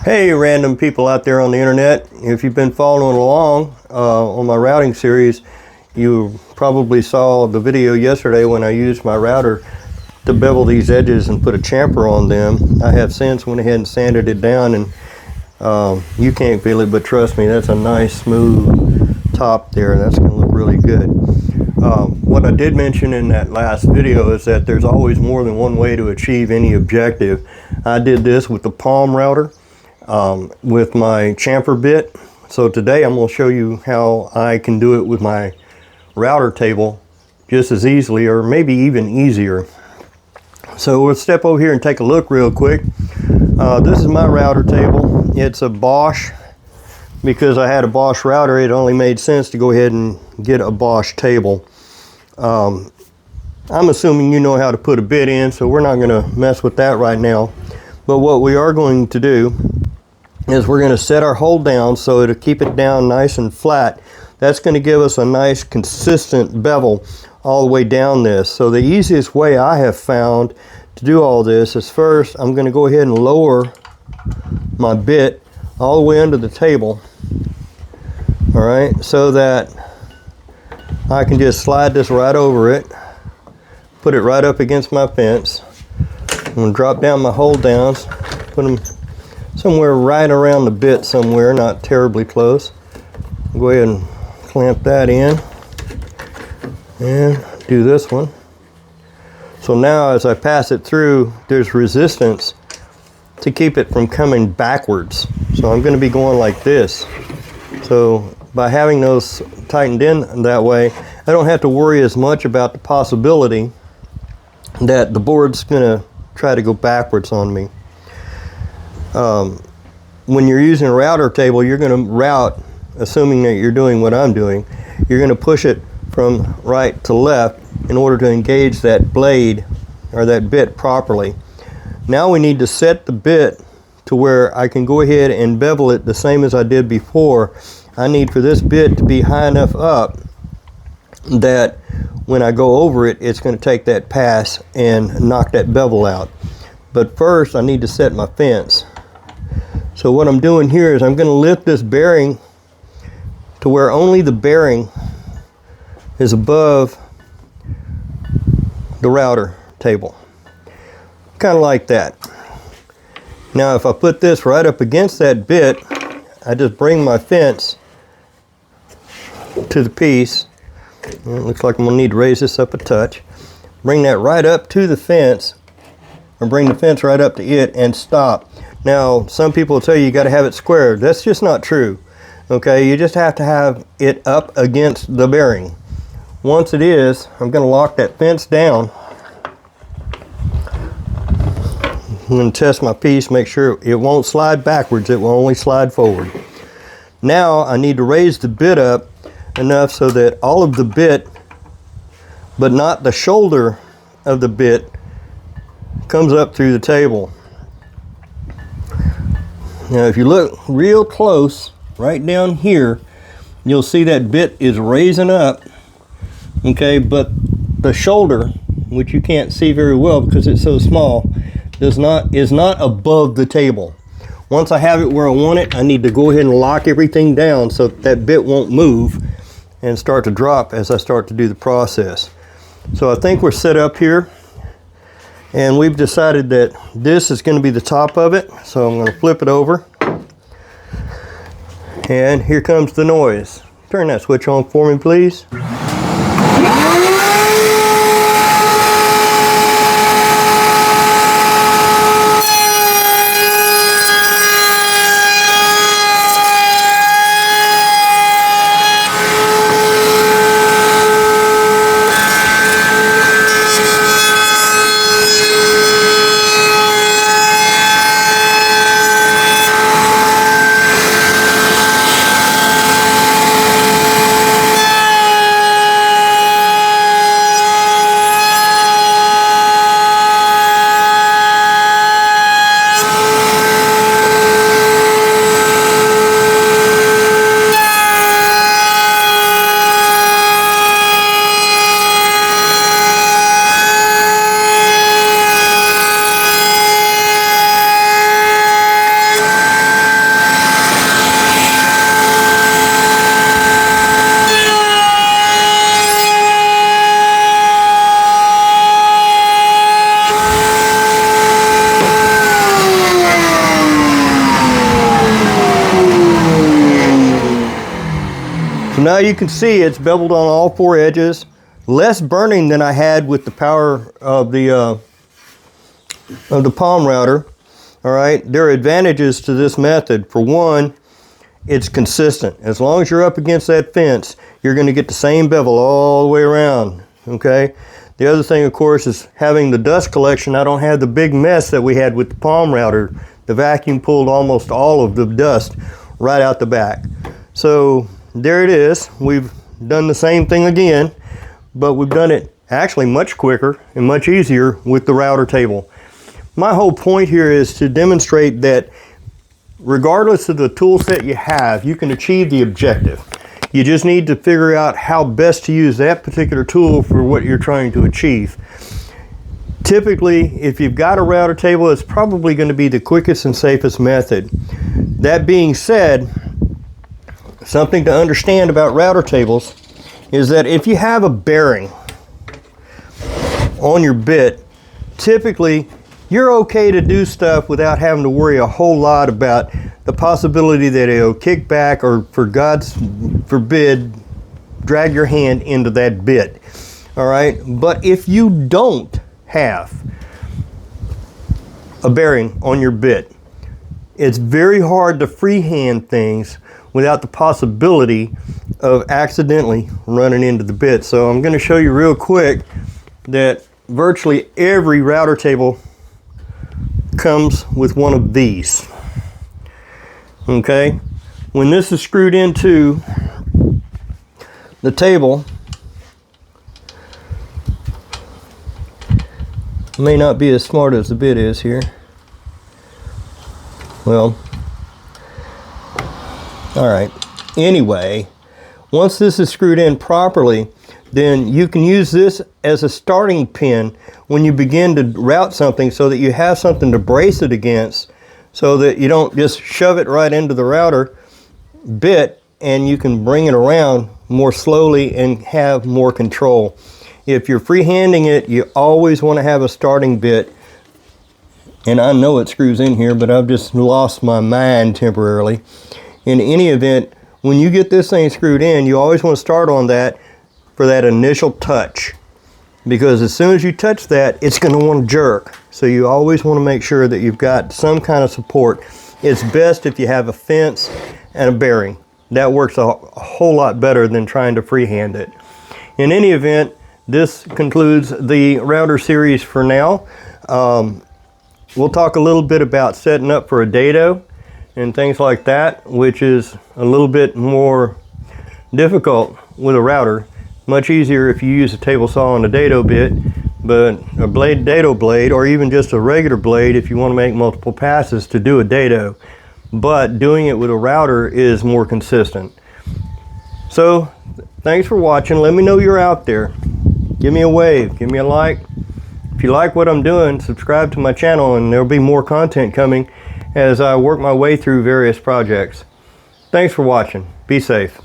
Hey random people out there on the internet, if you've been following along on my routing series, you probably saw the video yesterday when I used my router to bevel these edges and put a chamfer on them. I have since went ahead and sanded it down, and you can't feel it, but trust me, that's a nice smooth top there. That's going to look really good. What I did mention in that last video is that there's always more than one way to achieve any objective. I did this with the palm router. With my chamfer bit. So today I'm going to show you how I can do it with my router table just as easily, or maybe even easier. So we'll step over here and take a look real quick. This is my router table. It's a Bosch. Because I had a Bosch router, it only made sense to go ahead and get a Bosch table. I'm assuming you know how to put a bit in, so we're not going to mess with that right now. But what we are going to do is we're going to set our hole down so to keep it down nice and flat. That's going to give us a nice consistent bevel all the way down this. So the easiest way I have found to do all this is, first I'm going to go ahead and lower my bit all the way under the table, all right, so that I can just slide this right over it, put it right up against my fence. I'm going to drop down my hold downs, put them somewhere right around the bit somewhere, not terribly close. Go ahead and clamp that in and do this one. So now as I pass it through, there's resistance to keep it from coming backwards. So I'm going to be going like this. So by having those tightened in that way, I don't have to worry as much about the possibility that the board's going to try to go backwards on me. When you're using a router table, you're going to route, assuming that you're doing what I'm doing, you're going to push it from right to left in order to engage that blade or that bit properly. Now we need to set the bit to where I can go ahead and bevel it the same as I did before. I need for this bit to be high enough up that when I go over it, it's going to take that pass and knock that bevel out. But first I need to set my fence. So what I'm doing here is I'm going to lift this bearing to where only the bearing is above the router table. Kind of like that. Now if I put this right up against that bit, I just bring my fence to the piece. It looks like I'm going to need to raise this up a touch. Bring that right up to the fence, or bring the fence right up to it and stop. Now some people will tell you got to have it squared. That's just not true. Okay, you just have to have it up against the bearing. Once it is, I'm going to lock that fence down. I'm going to test my piece, make sure it won't slide backwards, it will only slide forward. Now I need to raise the bit up enough so that all of the bit, but not the shoulder of the bit, comes up through the table. Now if you look real close, right down here, you'll see that bit is raising up, okay, but the shoulder, which you can't see very well because it's so small, is not above the table. Once I have it where I want it, I need to go ahead and lock everything down so that bit won't move and start to drop as I start to do the process. So I think we're set up here, and we've decided that this is going to be the top of it. So I'm going to flip it over, and here comes the noise. Turn that switch on for me, please. Now you can see it's beveled on all four edges. Less burning than I had with the power of the palm router. All right, there are advantages to this method. For one, it's consistent. As long as you're up against that fence, you're going to get the same bevel all the way around. Okay. The other thing, of course, is having the dust collection. I don't have the big mess that we had with the palm router. The vacuum pulled almost all of the dust right out the back. So there it is. We've done the same thing again, but we've done it actually much quicker and much easier with the router table. My whole point here is to demonstrate that regardless of the tool set you have, you can achieve the objective. You just need to figure out how best to use that particular tool for what you're trying to achieve. Typically, if you've got a router table, it's probably going to be the quickest and safest method. That being said, something to understand about router tables is that if you have a bearing on your bit, typically you're okay to do stuff without having to worry a whole lot about the possibility that it'll kick back or, for God's forbid, drag your hand into that bit. All right, but if you don't have a bearing on your bit, it's very hard to freehand things without the possibility of accidentally running into the bit. So I'm going to show you real quick that virtually every router table comes with one of these. Okay, when this is screwed into the table, may not be as smart as the bit is here. Well, all right. Anyway, once this is screwed in properly, then you can use this as a starting pin when you begin to route something, so that you have something to brace it against, so that you don't just shove it right into the router bit, and you can bring it around more slowly and have more control. If you're freehanding it, you always want to have a starting bit. And I know it screws in here, but I've just lost my mind temporarily. In any event, when you get this thing screwed in, you always want to start on that for that initial touch, because as soon as you touch that, it's going to want to jerk. So you always want to make sure that you've got some kind of support. It's best if you have a fence and a bearing. That works a whole lot better than trying to freehand it. In any event, this concludes the router series for now. We'll talk a little bit about setting up for a dado and things like that, which is a little bit more difficult with a router. Much easier if you use a table saw and a dado bit, but a dado blade, or even just a regular blade if you want to make multiple passes to do a dado. But doing it with a router is more consistent. So thanks for watching. Let me know you're out there. Give me a wave, give me a like. If you like what I'm doing, subscribe to my channel, and there'll be more content coming as I work my way through various projects. Thanks for watching. Be safe.